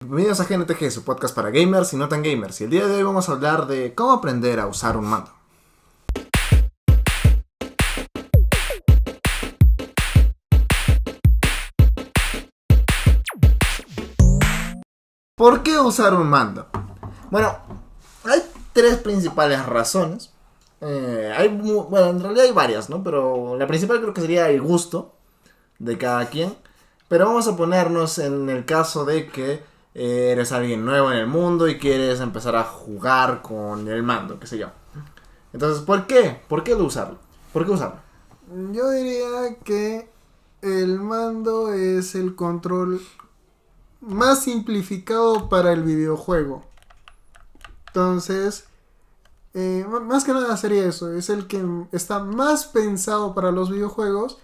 Bienvenidos a GNTG, su podcast para gamers y no tan gamers. Y el día de hoy vamos a hablar de cómo aprender a usar un mando. ¿Por qué usar un mando? Bueno, hay tres principales razones. En realidad hay varias, ¿no? Pero la principal creo que sería el gusto de cada quien. Pero vamos a ponernos en el caso de que eres alguien nuevo en el mundo y quieres empezar a jugar con el mando, qué sé yo. Entonces, ¿por qué? ¿Por qué usarlo? ¿Por qué usarlo? Yo diría que el mando es el control más simplificado para el videojuego. Entonces, más que nada sería eso. Es el que está más pensado para los videojuegos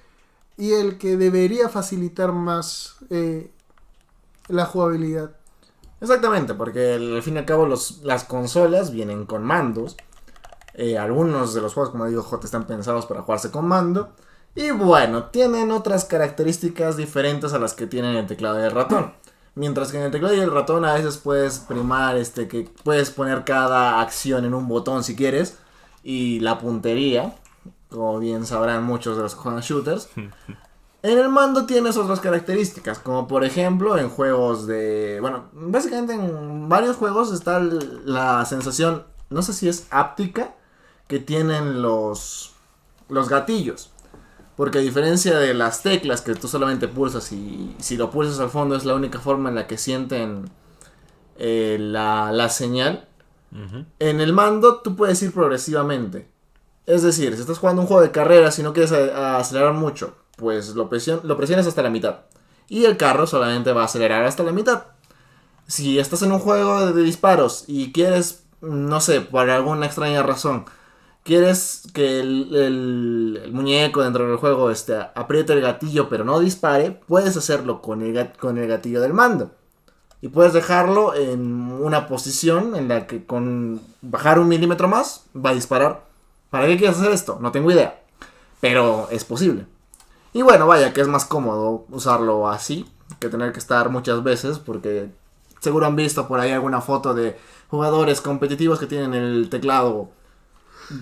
y el que debería facilitar más la jugabilidad. Exactamente, porque al fin y al cabo las consolas vienen con mandos. Algunos de los juegos, como digo, están pensados para jugarse con mando. Y bueno, tienen otras características diferentes a las que tienen el teclado y el ratón. Mientras que en el teclado y el ratón a veces puedes primar, que puedes poner cada acción en un botón si quieres. Y la puntería, como bien sabrán muchos de los que juegan shooters. En el mando tienes otras características, como por ejemplo en juegos de... Bueno, básicamente en varios juegos está la sensación, no sé si es áptica, que tienen los gatillos. Porque a diferencia de las teclas que tú solamente pulsas y si lo pulsas al fondo es la única forma en la que sienten la señal. Uh-huh. En el mando tú puedes ir progresivamente. Es decir, si estás jugando un juego de carreras y no quieres acelerar mucho, pues lo presionas hasta la mitad. Y el carro solamente va a acelerar hasta la mitad. Si estás en un juego de disparos y quieres, no sé, por alguna extraña razón, quieres que el muñeco dentro del juego apriete el gatillo pero no dispare, puedes hacerlo con el gatillo del mando. Y puedes dejarlo en una posición en la que con bajar 1 milímetro más va a disparar. ¿Para qué quieres hacer esto? No tengo idea. Pero es posible. Y bueno, vaya que es más cómodo usarlo así que tener que estar muchas veces, porque seguro han visto por ahí alguna foto de jugadores competitivos que tienen el teclado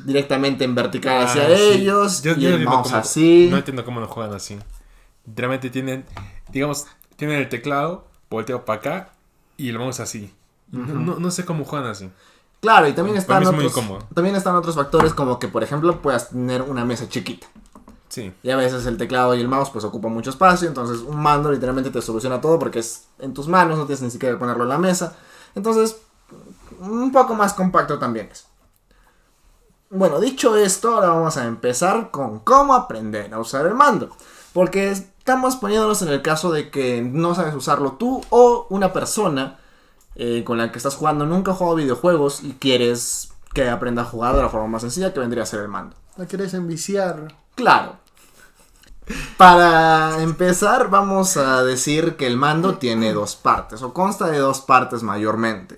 directamente en vertical hacia ellos y el mouse así. No entiendo cómo lo juegan así. Realmente tienen el teclado volteado para acá y el mouse así. Uh-huh. No sé cómo juegan así. Claro, y también están otros factores, como que por ejemplo puedas tener una mesa chiquita. Sí. Y a veces el teclado y el mouse pues ocupan mucho espacio, entonces un mando literalmente te soluciona todo porque es en tus manos, no tienes ni siquiera que ponerlo en la mesa. Entonces, un poco más compacto también es. Bueno, dicho esto, ahora vamos a empezar con cómo aprender a usar el mando. Porque estamos poniéndonos en el caso de que no sabes usarlo tú o una persona con la que estás jugando nunca ha jugado videojuegos y quieres que aprenda a jugar de la forma más sencilla, que vendría a ser el mando. ¿La querés enviciar? Claro. Para empezar vamos a decir que el mando tiene dos partes, o consta de dos partes mayormente.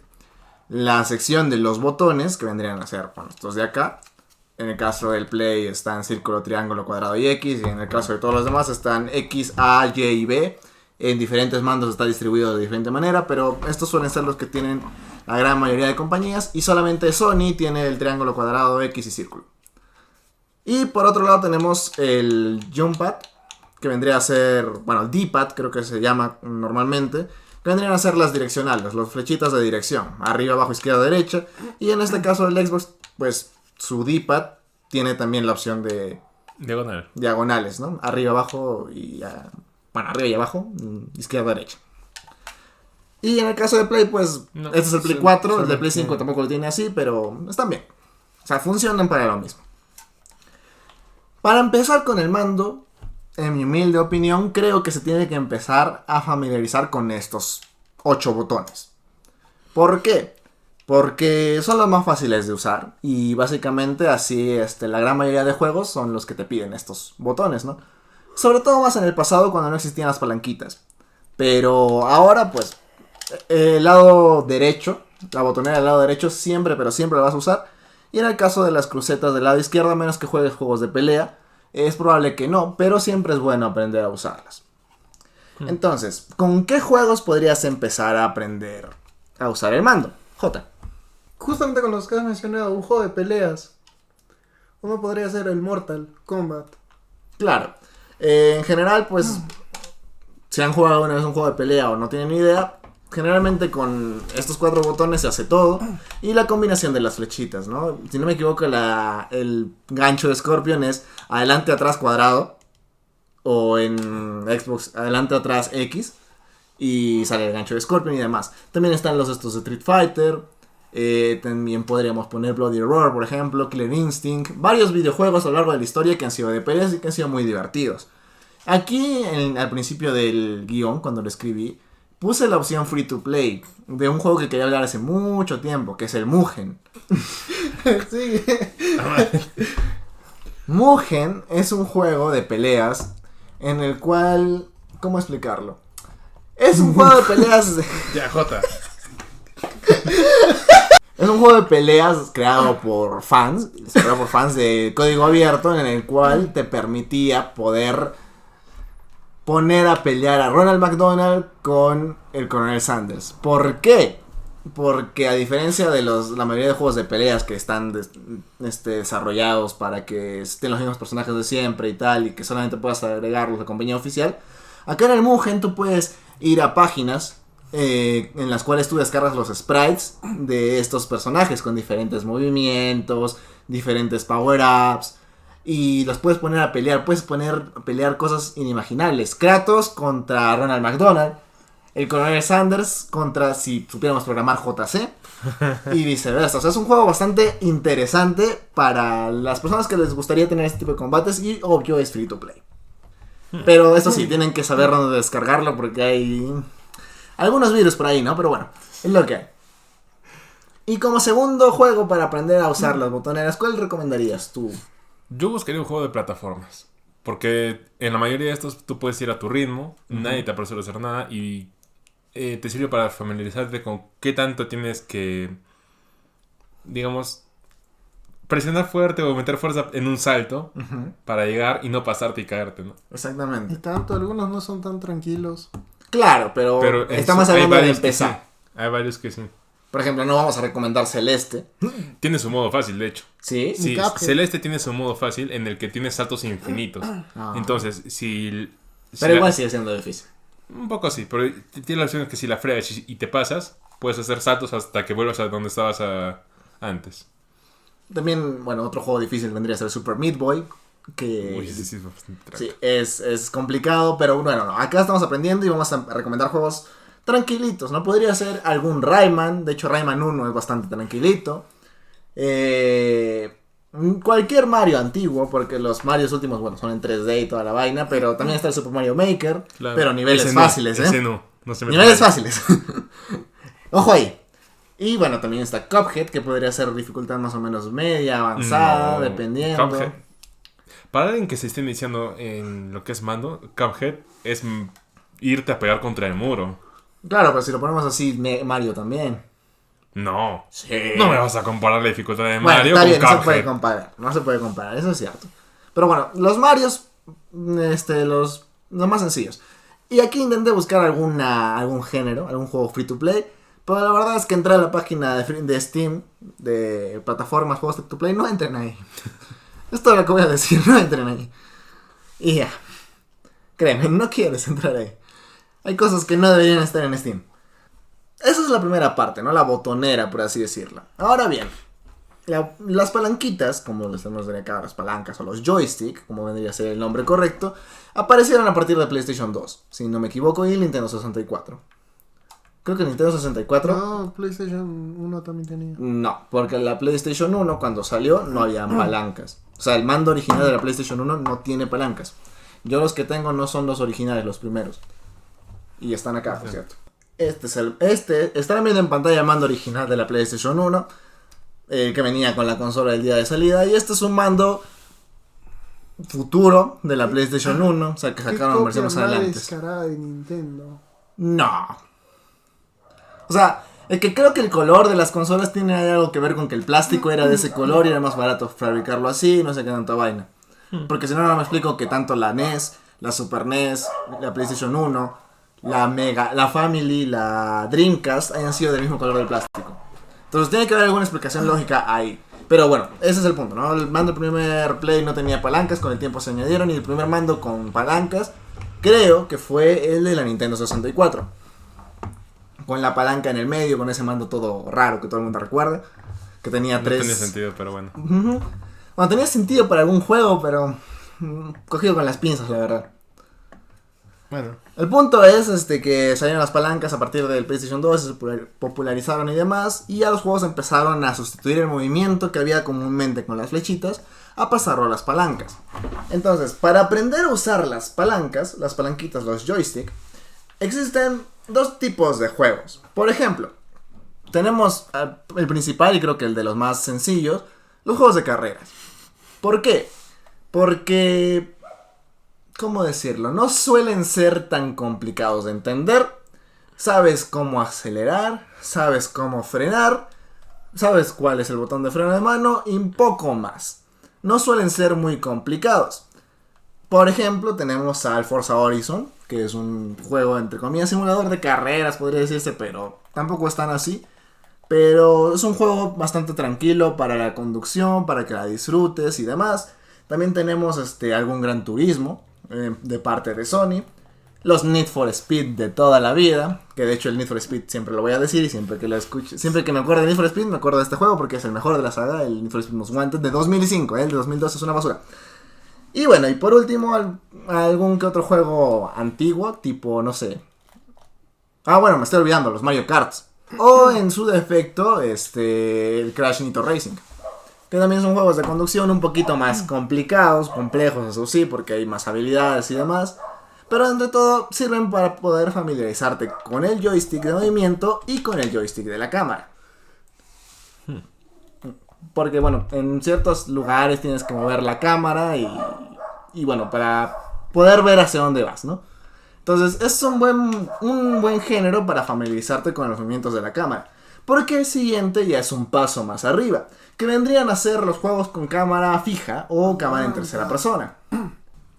La sección de los botones, que vendrían a ser, bueno, estos de acá. En el caso del Play están círculo, triángulo, cuadrado y X. Y en el caso de todos los demás están X, A, Y y B. En diferentes mandos está distribuido de diferente manera, pero estos suelen ser los que tienen la gran mayoría de compañías. Y solamente Sony tiene el triángulo, cuadrado, X y círculo. Y por otro lado tenemos el Jump Pad, que vendría a ser, bueno, el D-Pad creo que se llama normalmente, que vendrían a ser las direccionales, las flechitas de dirección, arriba, abajo, izquierda, derecha. Y en este caso el Xbox, pues su D-Pad tiene también la opción de diagonales, ¿no? Arriba, abajo y arriba y abajo, izquierda, derecha. Y en el caso de Play, pues este es el Play 4, el de Play 5 tampoco lo tiene así, pero están bien. O sea, funcionan para lo mismo. Para empezar con el mando, en mi humilde opinión, creo que se tiene que empezar a familiarizar con estos 8 botones. ¿Por qué? Porque son los más fáciles de usar y básicamente así la gran mayoría de juegos son los que te piden estos botones, ¿no? Sobre todo más en el pasado cuando no existían las palanquitas. Pero ahora pues el lado derecho, la botonera del lado derecho siempre la vas a usar. Y en el caso de las crucetas del lado izquierdo, a menos que juegues juegos de pelea, es probable que no, pero siempre es bueno aprender a usarlas. Entonces, ¿con qué juegos podrías empezar a aprender a usar el mando? J. Justamente con los que has mencionado, un juego de peleas. Uno podría ser el Mortal Kombat. Claro. En general, pues, si han jugado una vez un juego de pelea o no tienen ni idea, generalmente con estos 4 botones se hace todo. Y la combinación de las flechitas, ¿no? Si no me equivoco, el gancho de Scorpion es adelante, atrás, cuadrado. O en Xbox, adelante, atrás, X. Y sale el gancho de Scorpion y demás. También están los estos de Street Fighter. También podríamos poner Bloody Roar, por ejemplo, Killer Instinct. Varios videojuegos a lo largo de la historia que han sido de peleas y que han sido muy divertidos. Aquí, al principio del guión, cuando lo escribí, puse la opción Free to Play de un juego que quería hablar hace mucho tiempo, que es el Mugen. Sí. Mugen es un juego de peleas en el cual... ¿Cómo explicarlo? Es un juego de peleas... Ya, Jota. Es un juego de peleas creado por fans de código abierto, en el cual te permitía poder poner a pelear a Ronald McDonald con el Coronel Sanders. ¿Por qué? Porque a diferencia de la mayoría de juegos de peleas que están desarrollados para que estén los mismos personajes de siempre y tal, y que solamente puedas agregarlos de compañía oficial, acá en el Mugen tú puedes ir a páginas en las cuales tú descargas los sprites de estos personajes con diferentes movimientos, diferentes power-ups, y los puedes poner a pelear. Puedes poner a pelear cosas inimaginables. Kratos contra Ronald McDonald, el Coronel Sanders contra, si supiéramos programar, JC, y viceversa. O sea, es un juego bastante interesante para las personas que les gustaría tener este tipo de combates, y obvio es free to play. Pero eso sí, tienen que saber dónde descargarlo porque hay algunos virus por ahí, ¿no? Pero bueno, es lo que hay. Y como segundo juego para aprender a usar las botoneras, ¿cuál recomendarías tú? Yo buscaría un juego de plataformas. Porque en la mayoría de estos tú puedes ir a tu ritmo, nadie te apresura a hacer nada y te sirve para familiarizarte con qué tanto tienes que, digamos, presionar fuerte o meter fuerza en un salto para llegar y no pasarte y caerte, ¿no? Exactamente. Y tanto, algunos no son tan tranquilos. Claro, pero estamos hablando de empezar. Hay varios que sí. Por ejemplo, no vamos a recomendar Celeste. Tiene su modo fácil, de hecho. ¿Sí? Sí, Cuphead. Celeste tiene su modo fácil en el que tiene saltos infinitos. Entonces, Pero igual sigue siendo difícil. Un poco así, pero tiene la opción de que si la fregas y te pasas, puedes hacer saltos hasta que vuelvas a donde estabas antes. También, bueno, otro juego difícil vendría a ser Super Meat Boy. Que Uy, sí, bastante sí, es complicado, pero bueno, no, acá estamos aprendiendo y vamos a recomendar juegos tranquilitos, ¿no? Podría ser algún Rayman. De hecho, Rayman 1 es bastante tranquilito. Cualquier Mario antiguo, porque los Marios últimos, bueno, son en 3D y toda la vaina, pero también está el Super Mario Maker, Claro. pero niveles Ese fáciles, Ese no se me niveles fáciles. Ojo ahí. Y bueno, también está Cuphead, que podría ser dificultad más o menos media, avanzada, No, dependiendo. Cuphead. Para alguien que se esté iniciando en lo que es mando, Cuphead es irte a pegar contra el muro. Claro, pero si lo ponemos así, Mario también. No. Sí. No me vas a comparar la dificultad de Bueno, Mario está con bien, no se puede Cuphead. comparar. No se puede comparar, eso es cierto. Pero bueno, los Marios, los más sencillos. Y aquí intenté buscar algún género, algún juego free to play. Pero la verdad es que entré a la página de Steam, de plataformas, juegos free to play, no entren ahí. Esto es lo que voy a decir, no entren ahí. Y ya. Créeme, no quieres entrar ahí. Hay cosas que no deberían estar en Steam. Esa es la primera parte, ¿no? La botonera, por así decirlo. Ahora bien, las palanquitas, como les tenemos de acá, las palancas o los joystick, como vendría a ser el nombre correcto, aparecieron a partir de PlayStation 2, si no me equivoco, y el Nintendo 64. Creo que el Nintendo 64... No, PlayStation 1 también tenía. No, porque la PlayStation 1 cuando salió no había palancas. O sea, el mando original de la PlayStation 1 no tiene palancas. Yo los que tengo no son los originales, los primeros. Y están acá, por cierto. Están viendo en pantalla el mando original de la PlayStation 1, que venía con la consola del día de salida. Y este es un mando futuro de la PlayStation 1, o sea, que sacaron versiones adelante. Descarada de Nintendo. No. O sea, es que creo que el color de las consolas tiene algo que ver con que el plástico era de ese color y era más barato fabricarlo así, no sé qué tanta vaina. Porque si no, no me explico que tanto la NES, la Super NES, la PlayStation 1 la Family, la Dreamcast hayan sido del mismo color del plástico. Entonces tiene que haber alguna explicación lógica ahí. Pero bueno, ese es el punto, ¿no? El mando del primer Play no tenía palancas, con el tiempo se añadieron, y el primer mando con palancas creo que fue el de la Nintendo 64. Con la palanca en el medio, con ese mando todo raro que todo el mundo recuerda. Que tenía tres... No tenía sentido, pero bueno. Bueno, tenía sentido para algún juego, pero... cogido con las pinzas, la verdad. Bueno. El punto es que salieron las palancas a partir del PlayStation 2, se popularizaron y demás, y ya los juegos empezaron a sustituir el movimiento que había comúnmente con las flechitas, a pasarlo a las palancas. Entonces, para aprender a usar las palancas, las palanquitas, los joystick, existen dos tipos de juegos. Por ejemplo, tenemos el principal y creo que el de los más sencillos, los juegos de carreras. ¿Por qué? Porque... ¿cómo decirlo? No suelen ser tan complicados de entender. Sabes cómo acelerar, sabes cómo frenar, sabes cuál es el botón de freno de mano y un poco más. No suelen ser muy complicados. Por ejemplo, tenemos al Forza Horizon, que es un juego entre comillas simulador de carreras, podría decirse, pero tampoco es tan así. Pero es un juego bastante tranquilo para la conducción, para que la disfrutes y demás. También tenemos algún Gran Turismo de parte de Sony. Los Need for Speed de toda la vida, que de hecho el Need for Speed siempre lo voy a decir y siempre que lo escucho, siempre que me acuerdo de Need for Speed me acuerdo de este juego porque es el mejor de la saga, el Need for Speed Most Wanted de 2005, el de 2002 es una basura. Y bueno, y por último algún que otro juego antiguo, tipo, no sé. Ah, bueno, me estoy olvidando, los Mario Karts. O en su defecto, el Crash Nitro Racing. Que también son juegos de conducción un poquito más complicados, complejos, eso sí, porque hay más habilidades y demás. Pero entre todo sirven para poder familiarizarte con el joystick de movimiento y con el joystick de la cámara. Porque bueno, en ciertos lugares tienes que mover la cámara y bueno, para poder ver hacia dónde vas, ¿no? Entonces es un buen género para familiarizarte con los movimientos de la cámara. Porque el siguiente ya es un paso más arriba, que vendrían a ser los juegos con cámara fija o cámara en tercera persona.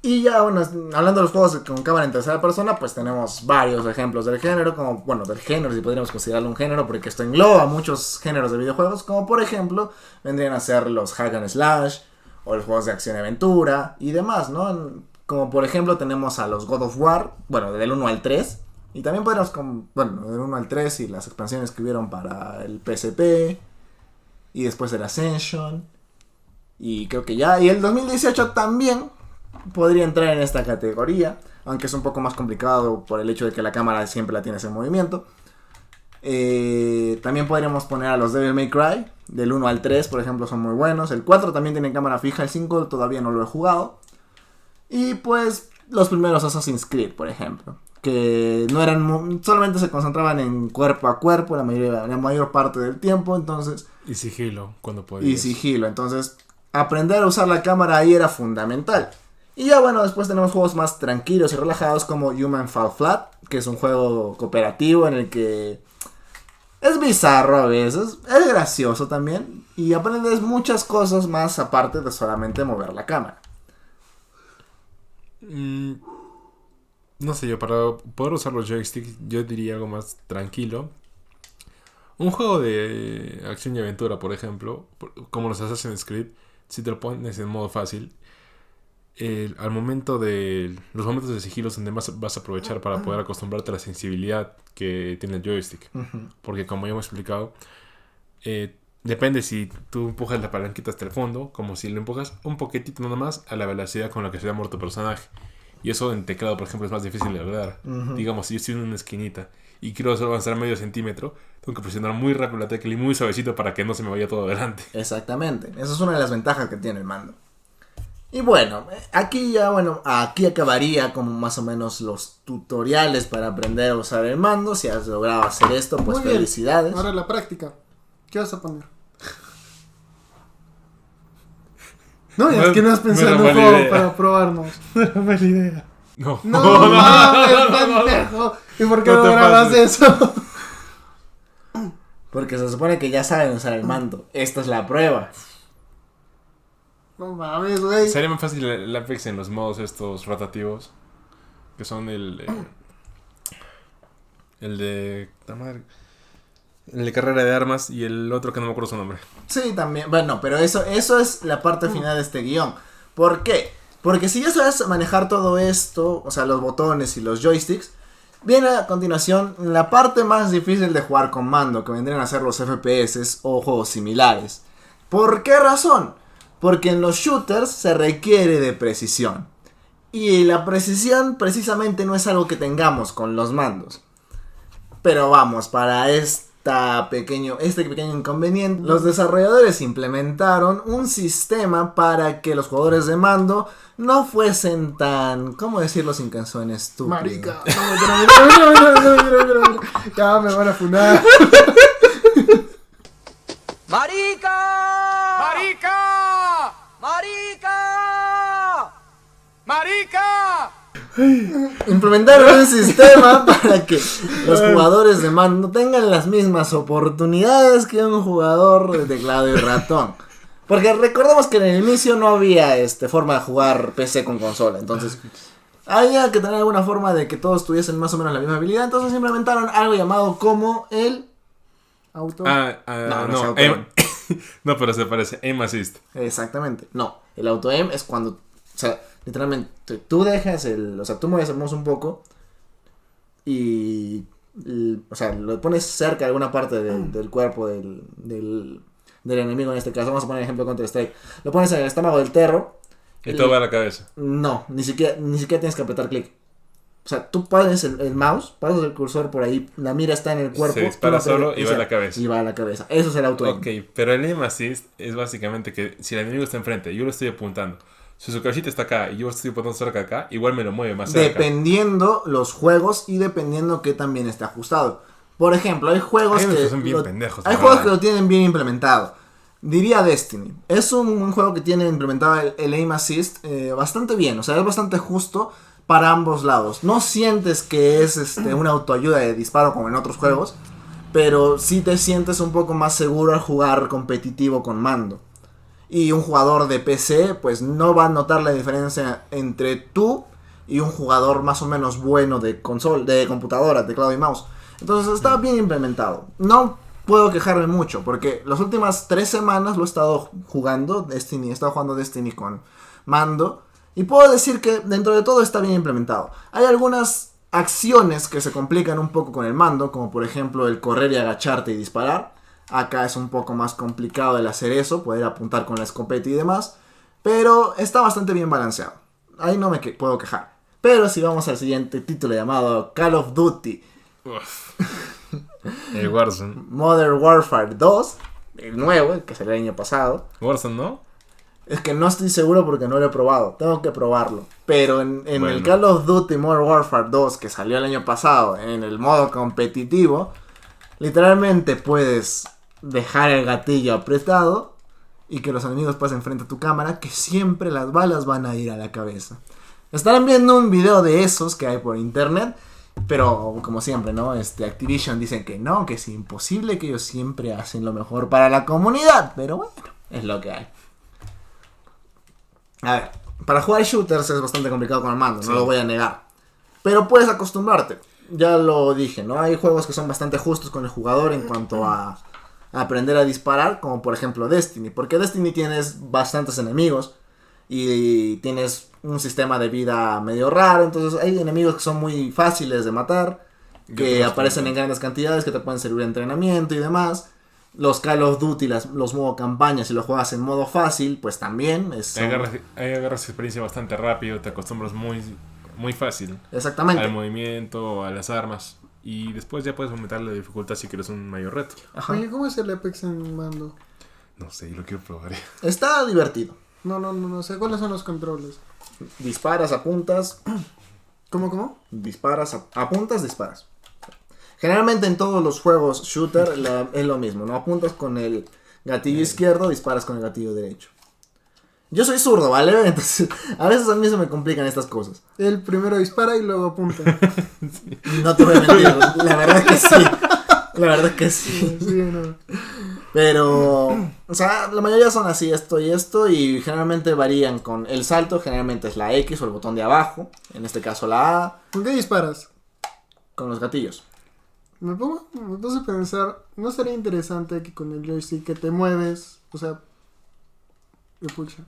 Y ya, bueno, hablando de los juegos con cámara en tercera persona, pues tenemos varios ejemplos del género, como, bueno, del género, si podríamos considerarlo un género, porque esto engloba muchos géneros de videojuegos, como por ejemplo, vendrían a ser los hack and slash, o los juegos de acción y aventura, y demás, ¿no? Como por ejemplo tenemos a los God of War, bueno, del 1 al 3, y también podemos, bueno, del 1 al 3 y las expansiones que hubieron para el PSP, y después el Ascension, y creo que ya, y el 2018 también podría entrar en esta categoría, aunque es un poco más complicado por el hecho de que la cámara siempre la tienes en movimiento. También podríamos poner a los Devil May Cry, del 1 al 3 por ejemplo, son muy buenos. El 4 también tiene cámara fija, el 5 todavía no lo he jugado. Y pues los primeros Assassin's Creed, por ejemplo, que no eran solamente se concentraban en cuerpo a cuerpo la mayor parte del tiempo, entonces... Y sigilo, cuando podías. Y sigilo, entonces aprender a usar la cámara ahí era fundamental. Y ya bueno, después tenemos juegos más tranquilos y relajados como Human Fall Flat, que es un juego cooperativo en el que es bizarro a veces, es gracioso también, y aprendes muchas cosas más aparte de solamente mover la cámara. No sé, yo para poder usar los joysticks, yo diría algo más tranquilo. Un juego de acción y aventura, por ejemplo, como los Assassin's Creed, si te lo pones en modo fácil, al momento de los momentos de sigilo es donde más vas a aprovechar para poder acostumbrarte a la sensibilidad que tiene el joystick. Porque como ya hemos explicado, depende si tú empujas la palanquita hasta el fondo, como si lo empujas un poquitito nada más a la velocidad con la que se va a mover tu personaje. Y eso en teclado, por ejemplo, es más difícil de lograr. Digamos, si yo estoy en una esquinita y quiero solo avanzar medio centímetro, tengo que presionar muy rápido la tecla y muy suavecito para que no se me vaya todo adelante. Exactamente, esa es una de las ventajas que tiene el mando. Y bueno, aquí acabaría como más o menos los tutoriales para aprender a usar el mando. Si has logrado hacer esto, pues muy bien. Felicidades. Ahora la práctica. ¿Qué vas a poner? No, es que no has pensado en un juego para probarnos. No era mala idea. No. No mames, pendejo. ¿Y por qué no grabas eso? Porque se supone que ya saben usar el mando. Esta es la prueba. No mames, güey. Sería más fácil el Apex en los modos estos rotativos, que son el El de... El de carrera de armas y el otro que no me acuerdo su nombre. Sí, también. Bueno, pero eso es la parte final de este guión. ¿Por qué? Porque si ya sabes manejar todo esto, o sea, los botones y los joysticks, viene a continuación la parte más difícil de jugar con mando, que vendrían a ser los FPS o juegos similares. ¿Por qué razón? Porque en los shooters se requiere de precisión. Y la precisión precisamente no es algo que tengamos con los mandos. Pero vamos, para este pequeño inconveniente, los desarrolladores implementaron un sistema para que los jugadores de mando no fuesen tan, ¿cómo decirlo sin que suene estúpido? Marica. No, ya me van a funar. ¡Marica! ¡Marica! ¡Marica! ¡Marica! Implementaron un sistema para que los jugadores de mando tengan las mismas oportunidades que un jugador de teclado y ratón. Porque recordemos que en el inicio no había forma de jugar PC con consola. Entonces había que tener alguna forma de que todos tuviesen más o menos la misma habilidad. Entonces implementaron algo llamado como el Auto. No, No, pero se parece. Aim Assist. Exactamente. No, el auto-aim es cuando, o sea, literalmente tú dejas tú mueves el mouse un poco y, o sea, lo pones cerca de alguna parte del cuerpo del enemigo en este caso. Vamos a poner el ejemplo de Counter-Strike. Lo pones en el estómago del perro. Y todo va a la cabeza. No, ni siquiera tienes que apretar clic. O sea, tú pones el mouse, pasas el cursor por ahí, la mira está en el cuerpo. Se dispara tú no solo y va a la cabeza. Y va a la cabeza. Eso es el auto-aim. Ok, pero el aim assist es básicamente que si el enemigo está enfrente y yo lo estoy apuntando, si su cabecita está acá y yo estoy apuntando cerca de acá, igual me lo mueve más cerca. Dependiendo los juegos y dependiendo que también esté ajustado. Por ejemplo, hay juegos que son bien pendejos. hay juegos que lo tienen bien implementado. Diría Destiny. Es un juego que tiene implementado el aim assist bastante bien. O sea, es bastante justo para ambos lados. No sientes que es una autoayuda de disparo como en otros juegos, pero sí te sientes un poco más seguro al jugar competitivo con mando. Y un jugador de PC pues no va a notar la diferencia entre tú y un jugador más o menos bueno de computadora, teclado y mouse. Entonces está bien implementado. No puedo quejarme mucho porque las últimas 3 semanas lo he estado jugando Destiny, he estado jugando Destiny con mando. Y puedo decir que dentro de todo está bien implementado. Hay algunas acciones que se complican un poco con el mando, como por ejemplo el correr y agacharte y disparar. Acá es un poco más complicado el hacer eso, poder apuntar con la escopeta y demás. Pero está bastante bien balanceado. Ahí no me puedo quejar. Pero si vamos al siguiente título llamado Call of Duty. El Warzone. Modern Warfare 2. El nuevo, el que salió el año pasado. Warzone, ¿no? Es que no estoy seguro porque no lo he probado. Tengo que probarlo. Pero en Bueno. el Call of Duty Modern Warfare 2 que salió el año pasado en el modo competitivo, literalmente puedes dejar el gatillo apretado y que los enemigos pasen frente a tu cámara, que siempre las balas van a ir a la cabeza. Estarán viendo un video de esos que hay por internet, pero como siempre, ¿no? Activision dicen que no, que es imposible, que ellos siempre hacen lo mejor para la comunidad. Pero bueno, es lo que hay. A ver, para jugar shooters es bastante complicado con el mando, Sí. no lo voy a negar. Pero puedes acostumbrarte. Ya lo dije, ¿no? Hay juegos que son bastante justos con el jugador en cuanto a aprender a disparar, como por ejemplo Destiny. Porque Destiny tienes bastantes enemigos y tienes un sistema de vida medio raro. Entonces hay enemigos que son muy fáciles de matar, que aparecen en grandes cantidades, que te pueden servir de entrenamiento y demás. Los Call of Duty, los modo campaña, si lo juegas en modo fácil, pues también es... Ahí agarras experiencia bastante rápido, te acostumbras muy, muy fácil Exactamente. al movimiento, a las armas. Y después ya puedes aumentar la dificultad si quieres un mayor reto. Ajá. Oye, ¿cómo es el Apex en mando? No sé, lo quiero probar. Está divertido. No sé cuáles son los controles. Disparas, apuntas, ¿Cómo? disparas, apuntas, disparas. Generalmente en todos los juegos shooter es lo mismo, ¿no? Apuntas con el gatillo izquierdo, disparas con el gatillo derecho. Yo soy zurdo, ¿vale? Entonces, a veces a mí se me complican estas cosas. El primero dispara y luego apunta. No te voy a mentir, la verdad es que sí. La verdad es que sí. Sí, no. Pero, o sea, la mayoría son así, esto y esto, y generalmente varían con el salto, generalmente es la X o el botón de abajo, en este caso la A, ¿Con qué disparas? con los gatillos. Me puse a pensar, ¿no sería interesante que con el joystick que te mueves, o sea, pucha,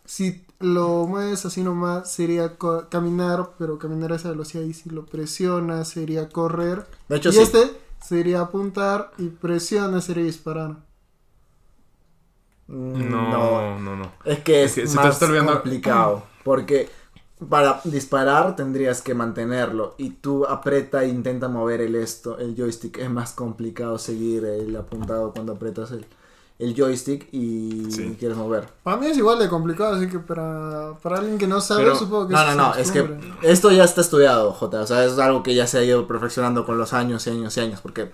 si lo mueves así nomás sería caminar, pero caminar a esa velocidad, y si lo presionas sería correr, De hecho, y sí. este sería apuntar y presionas sería disparar. No. No. Es que Es que es se te más está olvidando- complicado. Porque para disparar tendrías que mantenerlo. Y tú aprieta e intenta mover el joystick. Es más complicado seguir el apuntado cuando aprietas el joystick y Sí. quieres mover. Para mí es igual de complicado, así que para alguien que no sabe, Pero- supongo que No, se es que acostumbre. esto ya está estudiado, Jota. O sea, es algo que ya se ha ido perfeccionando con los años y años y años. Porque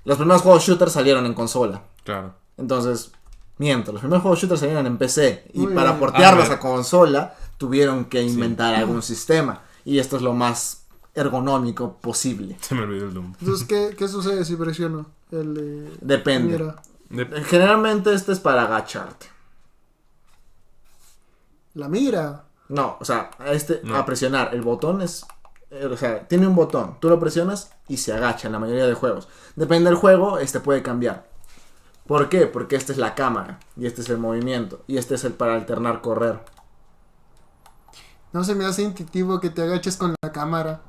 los primeros juegos shooters salieron en consola. Claro. Entonces, miento, los primeros juegos shooters salieron en PC. Y Muy para bien. portearlos Ah, a consola, tuvieron que inventar algún sistema. Y esto es lo más ergonómico posible. Se me olvidó el Doom. Entonces, ¿qué sucede si presiono? Depende. Mira, Generalmente este es para agacharte. la mira. No, o sea, No. a presionar. El botón es... o sea, tiene un botón. Tú lo presionas y se agacha en la mayoría de juegos. Depende del juego, puede cambiar. ¿Por qué? Porque esta es la cámara. Y este es el movimiento. Y este es el para alternar correr. No se me hace intuitivo que te agaches con la cámara.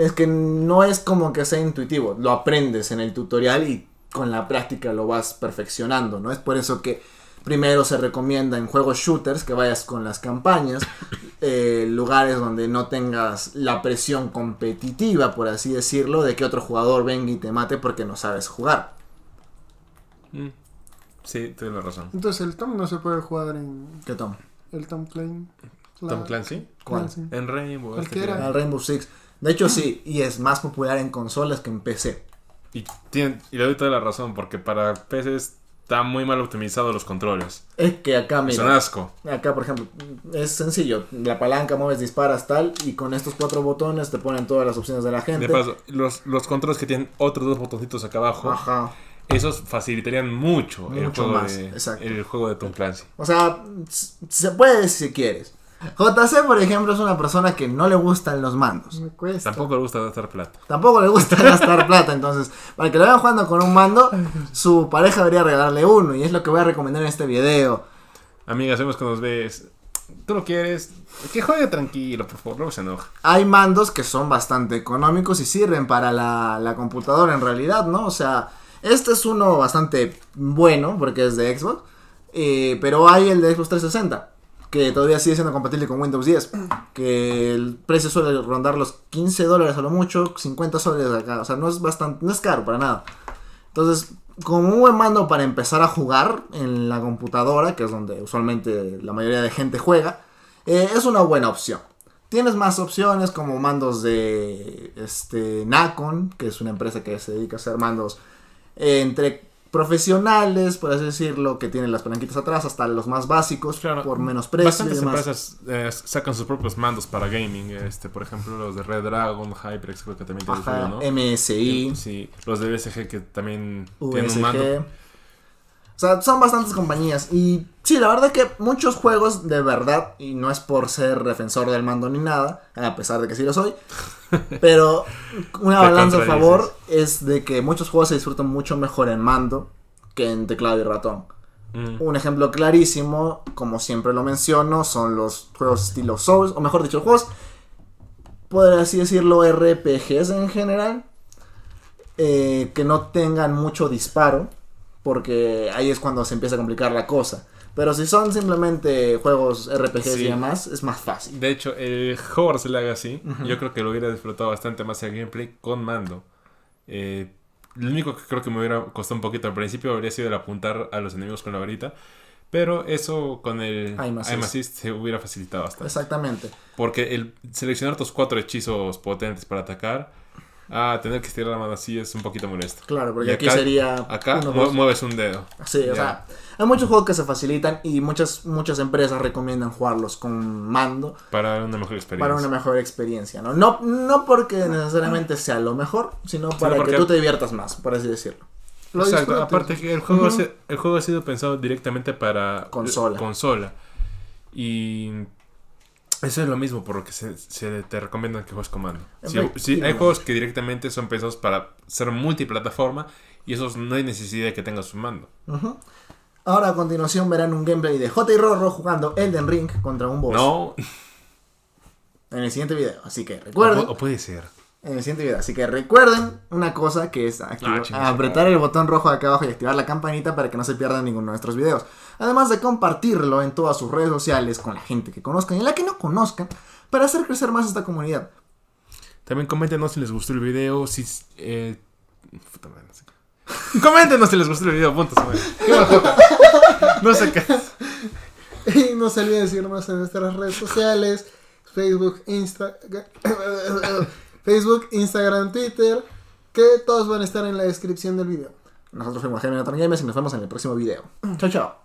Es que no es como que sea intuitivo. Lo aprendes en el tutorial y con la práctica lo vas perfeccionando, ¿no? Es por eso que primero se recomienda en juegos shooters que vayas con las campañas, lugares donde no tengas la presión competitiva, por así decirlo, de que otro jugador venga y te mate porque no sabes jugar. Sí, tienes la razón. Entonces el Tom no se puede jugar en ¿Qué Tom? el Tom Clancy. Tom Clancy. ¿Cuál? Clancy. En Rainbow. Cualquiera. que- El Rainbow Six. De hecho sí, y es más popular en consolas que en PC. Y le doy toda la razón, porque para PC está muy mal optimizado los controles. Es que acá, Es un mira, asco. acá por ejemplo, es sencillo. La palanca, mueves, disparas, tal, y con estos 4 botones te ponen todas las opciones de la gente. De paso, los controles que tienen otros 2 botoncitos acá abajo, Ajá. esos facilitarían mucho, Mucho más, exacto. el juego de Tom Clancy. O sea, se puede si quieres. JC, por ejemplo, es una persona que no le gustan los mandos. Me cuesta. Tampoco le gusta gastar plata. Tampoco le gusta gastar plata. Entonces, para que lo vean jugando con un mando, su pareja debería regalarle uno. Y es lo que voy a recomendar en este video. Amigas, vemos que nos ves. Tú lo quieres, que juegue tranquilo, por favor, luego se enoja. Hay mandos que son bastante económicos y sirven para la computadora en realidad, ¿no? O sea, este es uno bastante bueno porque es de Xbox. Pero hay el de Xbox 360. Que todavía sigue siendo compatible con Windows 10. Que el precio suele rondar los $15 a lo mucho, $50 acá. O sea, no es caro para nada. Entonces, como un buen mando para empezar a jugar en la computadora, que es donde usualmente la mayoría de gente juega, es una buena opción. Tienes más opciones como mandos de Nacon, que es una empresa que se dedica a hacer mandos entre profesionales, por así decirlo, que tienen las palanquitas atrás, hasta los más básicos, por menos precio y Bastantes demás. empresas sacan sus propios mandos para gaming. Por ejemplo, los de Red Dragon, HyperX, creo que también tienen Ajá, suyo, ¿no? MSI, Sí, los de BSG que también tienen un mando. USG. O sea, son bastantes compañías. Y sí, la verdad que muchos juegos, de verdad, y no es por ser defensor del mando ni nada, a pesar de que sí lo soy, pero una Te balanza a contradices. favor es de que muchos juegos se disfrutan mucho mejor en mando que en teclado y ratón. Un ejemplo clarísimo, como siempre lo menciono, son los juegos estilo Souls, o mejor dicho, juegos, por así decirlo, RPGs en general, que no tengan mucho disparo, porque ahí es cuando se empieza a complicar la cosa. Pero si son simplemente juegos RPGs Sí. y demás, es más fácil. De hecho, el Hogwarts Legacy, yo creo que lo hubiera disfrutado bastante más el gameplay con mando. Lo único que creo que me hubiera costado un poquito al principio habría sido el apuntar a los enemigos con la varita. Pero eso con el Aim Assist. se hubiera facilitado bastante. Exactamente. Porque el seleccionar tus 4 hechizos potentes para atacar, tener que estirar la mano así es un poquito molesto. Claro, porque Y aquí acá- sería... Acá uno, dos. mueves un dedo. Sí, o Ya. sea, hay muchos juegos que se facilitan y muchas empresas recomiendan jugarlos con mando Para una mejor experiencia. para una mejor experiencia, ¿no? No porque necesariamente sea lo mejor, sino para porque- que tú te diviertas más, por así decirlo. Lo Exacto, disfrutes. aparte que el juego ha sido pensado directamente para Consola. consola. Y Eso es lo mismo por lo que se te recomienda que juegues con mando. Si hay Efectivamente. juegos que directamente son pensados para ser multiplataforma y esos no hay necesidad de que tengas un mando. Ujú. Ahora a continuación verán un gameplay de J y Rorro jugando Elden Ring contra un boss. No, En el siguiente video. Así que recuerden. o puede ser. En el siguiente video. Así que recuerden una cosa que es apretar el botón rojo de acá abajo y activar la campanita para que no se pierdan ninguno de nuestros videos. Además de compartirlo en todas sus redes sociales con la gente que conozcan y la que no conozcan para hacer crecer más esta comunidad. También coméntenos si les gustó el video, si... puta madre, no sé qué. Coméntenos si les gustó el video, punto. Qué bajota. No sé qué. Y no se olviden de seguirnos en nuestras redes sociales. Facebook, Instagram, Twitter. Que todos van a estar en la descripción del video. Nosotros fuimos Gamers y nos vemos en el próximo video. Chao, chao.